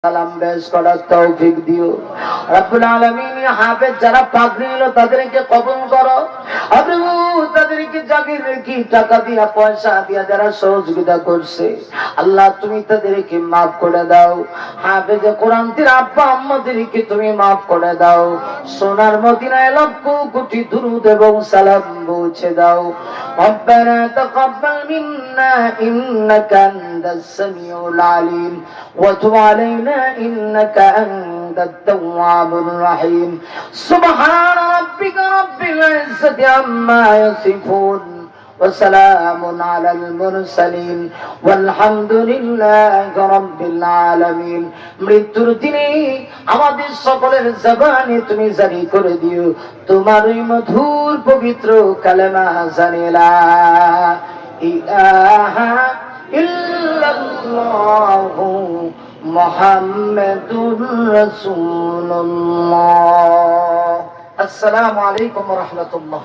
সালাম পেশ করার তৌফিক দিও রব্বুল আলামিন। হাফেজ যারা পাগড়ি নিল তাদেরকে কবুল করো। প্রভু তাদেরকে জাগির রেখে টাকা দিয়া পয়সা দিয়া যারা সহযোগিতা করছে আল্লাহ তুমি তাদেরকে মাফ করে দাও। হাফেজ কোরআনের আব্বা আম্মাদেরকে তুমি মাফ করে দাও। সোনার মদিনায় লক্ষ কোটি দুরূদ এবং সালাম পৌঁছে দাও। রব্বানা তাকাব্বাল মিন্না ইন্নাকা আনতাস সামিউল আলিম ওয়া তুব আলাইনা ইন্নাকা আনতাত তাওয়াবুর রহিম। সুবহান রাব্বিকা রাব্বিল ইজ্জাতি আম্মা ইয়াসিফুন ওয়া সালামুন আলাল মুরসালিন ওয়ালহামদুলিল্লাহি রাব্বিল আলামিন। মৃত্যুর দিনে আমাদের সকলের জবানে তুমি জারি করে দিও তোমার ওই মধুর পবিত্র কালেমা জানি লা ইলাহা ইল্লাল্লাহু মুহাম্মাদুর রাসূলুল্লাহ। আসসালামু আলাইকুম ওয়া রাহমাতুল্লাহ।